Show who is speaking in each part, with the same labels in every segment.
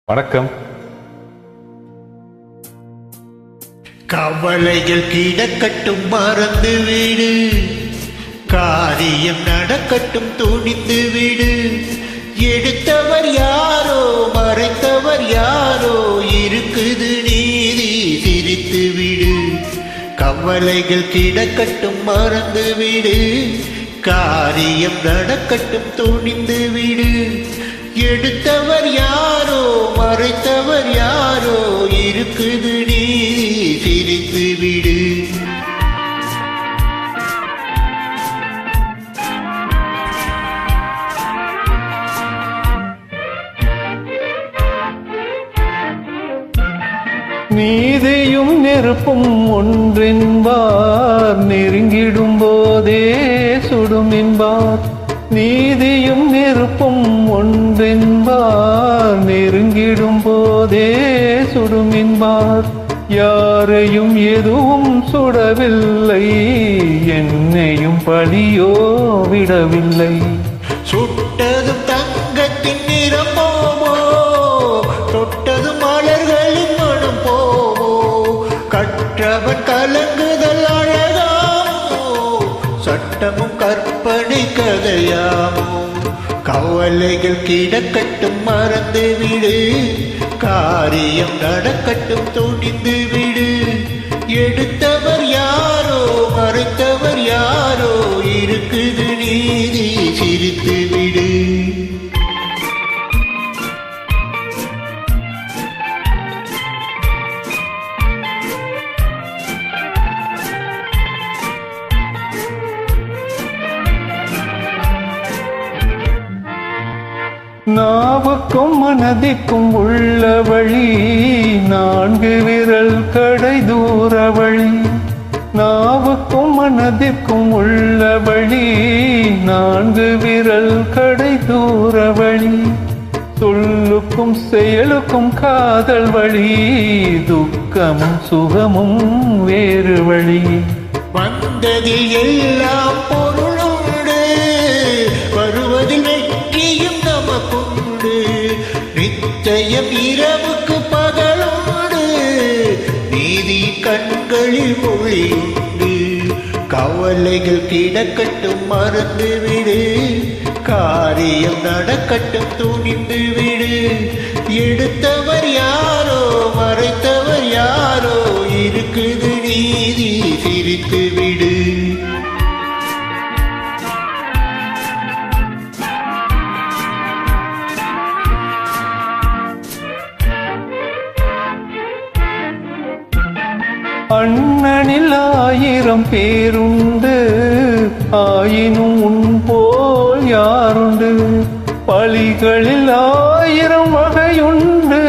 Speaker 1: வணக்கம்.
Speaker 2: கவலைகள் கிடக்கட்டும் மறந்து விடு, காரியம் நடக்கட்டும் துணிந்து விடு. எடுத்தவர் யாரோ மறைத்தவர் யாரோ, இருக்குது நீதி சிரித்து விடு. கவலைகள் கிடக்கட்டும் மறந்து விடு, காரியம் நடக்கட்டும் துணிந்து விடு. எடுத்தவர் யாரோ மறைத்தவர் யாரோ, இருக்குது நீ சிரித்து விடு.
Speaker 1: நீதியும் நெருப்பும் ஒன்றென்பார், நெருங்கிடும் போதே சுடும் என்பார். நீதியும் நெருப்பும் ஒன்றென்பார், நெருங்கிடும் போதே சுடும் என்பார். யாரையும் எதுவும் சுடவில்லை, என்னையும் பழியோ விடவில்லை.
Speaker 2: சுட்டதும் தங்கத்தின் நிறமோமோ, தொட்டது மலர்களின் மனம் போமோ. கற்றவன் கலங்குதல் அழகாமோ, சட்டமும் கற்பனை கதையாமோ. கவலைகள் கிடக்கட்டும் மறந்து விடு, காரியம் நடக்கட்டும் துணிந்து விடு. எடுத்தவர் யாரோ மறைத்தவர் யாரோ, இருக்குது நீதி சிரித்து விடு.
Speaker 1: நாவுக்கும் மனதிற்கும் உள்ள வழி, 4 விரல் கடை தூர வழி. நாவுக்கும் மனதிற்கும் உள்ள வழி, 4 விரல் கடை தூர வழி. சொல்லுக்கும் செயலுக்கும் காதல் வழி, துக்கமும் சுகமும் வேறு வழி.
Speaker 2: வந்ததில் எல்லாம் பொருளுண்டு, வருவதில் வெற்றியும் நமக்குண்டு. நிச்சயம் இரவுக்கு பகலுண்டு, நீதி கண்களில் மொழியுண்டு. கவலைகள் கிடக்கட்டும் மறந்து விடு, காரியம் நடக்கட்டும் துணிந்து விடு. எடுத்தவர் யாரோ மறைத்தவர் யாரோ, இருக்குது நீதி சிரித்து விடு.
Speaker 1: அண்ணனில் 1000 பேருண்டு, ஆயினும் உன் போல் யாருண்டு. பழிகளில் 1000 வகையுண்டு,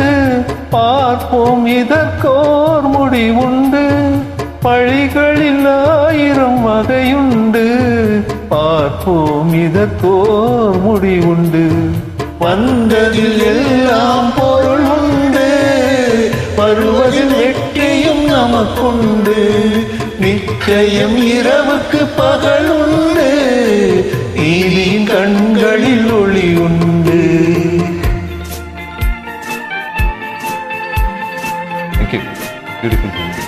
Speaker 1: பார்ப்போம் இதற்கோர் முடிவுண்டு. பழிகளில் 1000 வகையுண்டு, பார்ப்போம் இதற்கோர் முடிவுண்டு.
Speaker 2: வந்ததில் எல்லாம் பொருள் உண்டு, வருவதில் வெற்றியும் நமக்குண்டு. நிச்சயம் இரவுக்கு பகல் உண்டு, நீதியின் கண்களில் ஒளி உண்டு.
Speaker 1: Thank you. Beautiful.